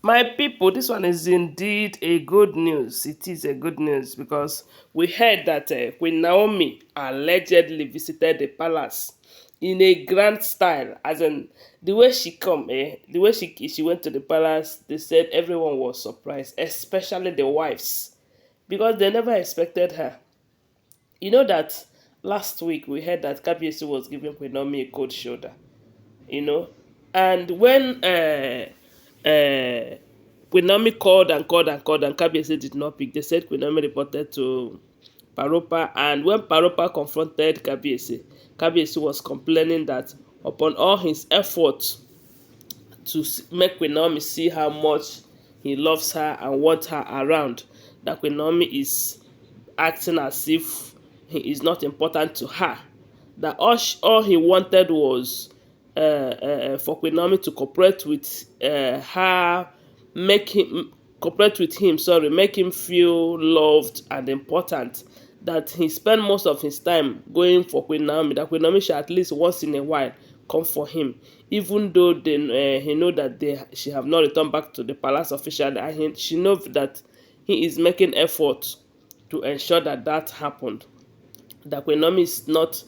My people, this one is indeed a good news. It is a good news because we heard that Queen Naomi allegedly visited the palace in a grand style. As in the way she come, the way she went to the palace, they said everyone was surprised, especially the wives, because they never expected her. You know that last week we heard that Kabiyesi was giving Queen Naomi a cold shoulder, you know. And when Queen Naomi called and called and called and Kabiyesi did not pick, they said Queen Naomi reported to Paropa, and when Paropa confronted Kabiyesi, Kabiyesi was complaining that upon all his efforts to make Queen Naomi see how much he loves her and wants her around, that Queen Naomi is acting as if he is not important to her. That all he wanted was for Queen Naomi to cooperate with her, make him cooperate with him, sorry, make him feel loved and important. That he spent most of his time going for Queen Naomi, that Queen Naomi should at least once in a while come for him, even though he know that she have not returned back to the palace officially, and she knows that he is making effort to ensure that that happened. That Queen Naomi is not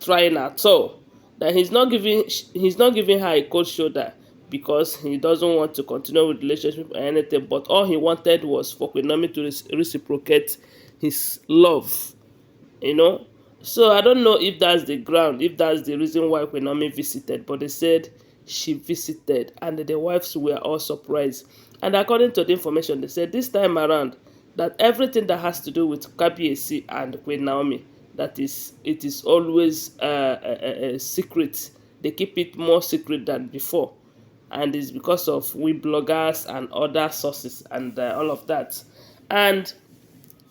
trying at all. That he's not giving her a cold shoulder because he doesn't want to continue with the relationship or anything. But all he wanted was for Queen Naomi to reciprocate his love, you know. So I don't know if that's the ground, if that's the reason why Queen Naomi visited, but they said she visited, and the wives were all surprised. And according to the information, they said this time around that everything that has to do with Kabiyesi and Queen Naomi, that is, it is always a secret. They keep it more secret than before, and it's because of we bloggers and other sources and all of that. And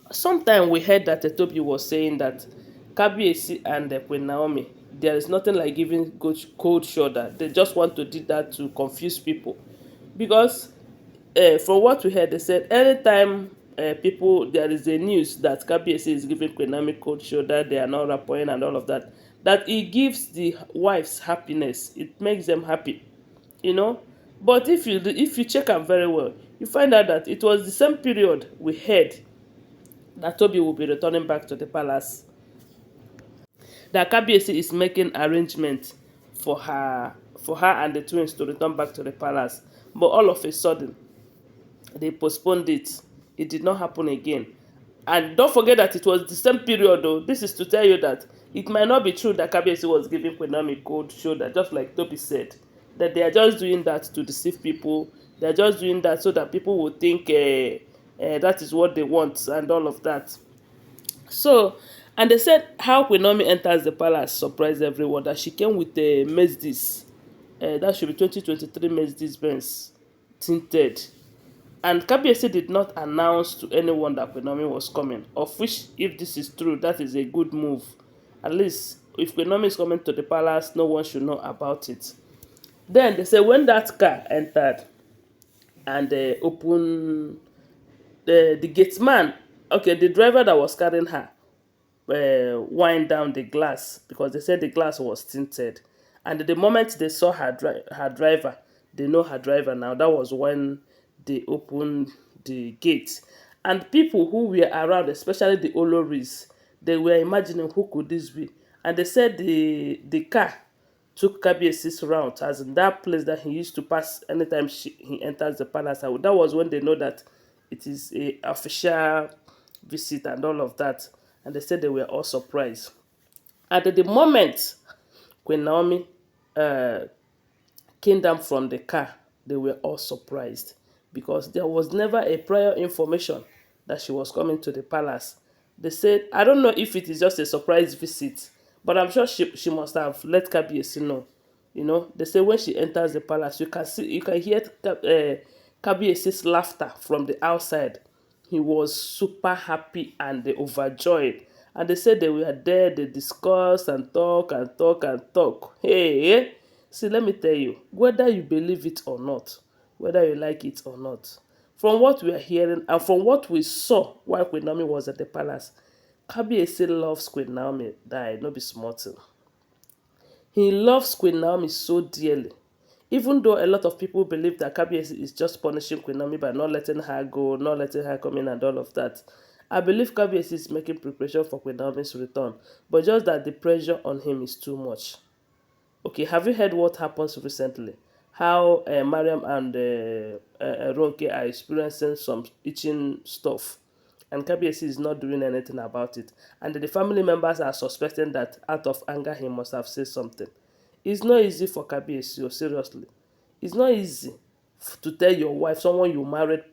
sometime we heard that Tobi was saying that Kabiyesi and Queen Naomi, there is nothing like giving cold shoulder. They just want to do that to confuse people. Because from what we heard, they said anytime people, there is a news that Kabiyesi is giving Queen Naomi cold shoulder, they are not rapporting and all of that, that it gives the wives happiness. It makes them happy, you know. But if you check am very well, you find out that it was the same period we heard that Toby will be returning back to the palace, that Kabiyesi is making arrangements for her and the twins to return back to the palace. But all of a sudden, they postponed it. It did not happen again. And don't forget that it was the same period though. This is to tell you that it might not be true that Kabiyesi was giving Queen Naomi cold shoulder, just like Toby said. That they are just doing that to deceive people. They are just doing that so that people will think that is what they want and all of that. So, and they said how Queen Naomi enters the palace surprised everyone, that she came with a Mercedes. That should be 2023 Mercedes Benz tinted. And Kabiyesi did not announce to anyone that Queen Naomi was coming, of which, if this is true, that is a good move. At least, if Queen Naomi is coming to the palace, no one should know about it. Then they say when that car entered and opened, the gate man, okay, the driver that was carrying her, wind down the glass because they said the glass was tinted. And the moment they saw her driver, they know her driver now. That was when they opened the gate. And people who were around, especially the Olories, they were imagining who could this be. And they said the car took Kabiyesi's route, as in that place that he used to pass anytime he enters the palace. And that was when they know that it is a official visit and all of that. And they said they were all surprised. And at the moment Queen Naomi uh, came down from the car, they were all surprised because there was never a prior information that she was coming to the palace. They said, I don't know if it is just a surprise visit, but I'm sure she must have let Kabiyesi know. You know, they say when she enters the palace, you can hear Kabiyesi's laughter from the outside. He was super happy and overjoyed. And they said they were there, they discussed and talk and talk and talk. Hey, see, let me tell you, whether you believe it or not, whether you like it or not, from what we are hearing and from what we saw while Queen Naomi was at the palace, Kabiyesi loves Queen Naomi die, no be small thing. He loves Queen Naomi so dearly. Even though a lot of people believe that Kabiyesi is just punishing Queen Naomi by not letting her go, not letting her come in and all of that, I believe Kabiyesi is making preparation for Queen Naomi's return, but just that the pressure on him is too much. Okay, have you heard what happens recently? How Mariam and Ronke are experiencing some itching stuff, and Kabiyesi is not doing anything about it. And the family members are suspecting that out of anger he must have said something. It's not easy for Kabiyesi, oh, seriously. It's not easy to tell your wife, someone you married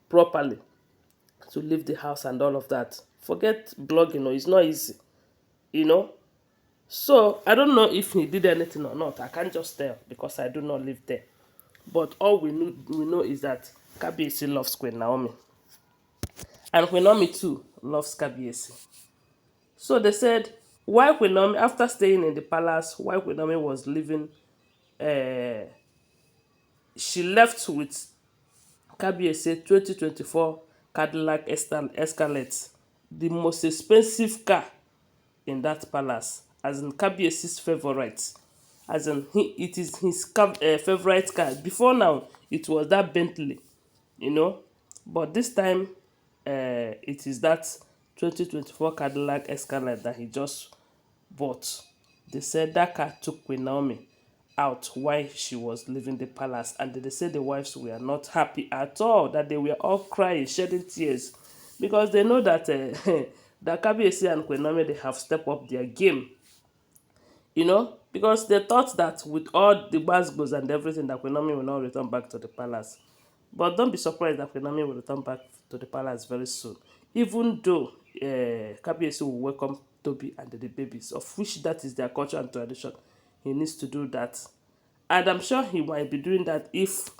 properly, to leave the house and all of that. Forget blogging, oh, it's not easy, you know. So I don't know if he did anything or not. I can't just tell because I do not live there. But all we know is that Kabiyesi loves Queen Naomi. And Queen Naomi too loves Kabiyesi. So they said while Queen Naomi, after staying in the palace, while Queen Naomi was living, uh, she left with Kabiyesi 2024 Cadillac Escalade, the most expensive car in that palace, as in Kabiyesi's favorite, as in it is his favorite car. Before now, it was that Bentley, you know, but this time, it is that 2024 Cadillac Escalade that he just bought. They said that car took Queen Naomi out while she was leaving the palace, and they said the wives were not happy at all, that they were all crying, shedding tears, because they know that that Kabiyesi and Queen Naomi, they have stepped up their game, because they thought that with all the basgos and everything, that Queen Naomi will not return back to the palace. But don't be surprised that Queen Naomi will return back to the palace very soon, even though Kabiyesi will welcome Tobi and the babies, of which that is their culture and tradition. He needs to do that. And I'm sure he might be doing that if,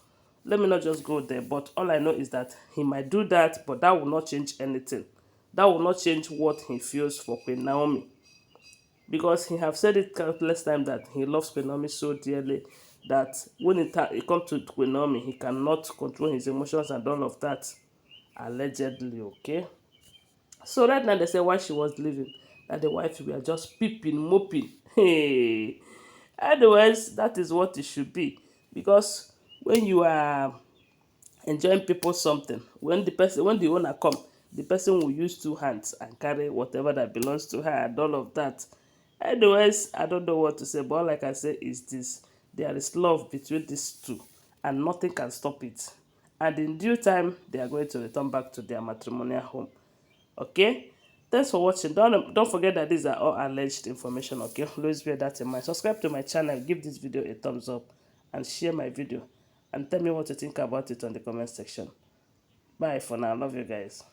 let me not just go there, but all I know is that he might do that, but that will not change anything. That will not change what he feels for Queen Naomi, because he have said it countless times that he loves Queen Naomi so dearly that when it comes to Queen Naomi, he cannot control his emotions and all of that, allegedly, okay? So right now they say while she was leaving, that the wife were just peeping, moping. Hey, otherwise that is what it should be, because when you are enjoying people something, when the owner come, the person will use two hands and carry whatever that belongs to her and all of that. Anyways, I don't know what to say, but all I can say is this: there is love between these two, and nothing can stop it. And in due time, they are going to return back to their matrimonial home. Okay, thanks for watching. Don't forget that these are all alleged information. Okay, always bear that in mind. Subscribe to my channel, give this video a thumbs up, and share my video, and tell me what you think about it on the comment section. Bye for now. Love you guys.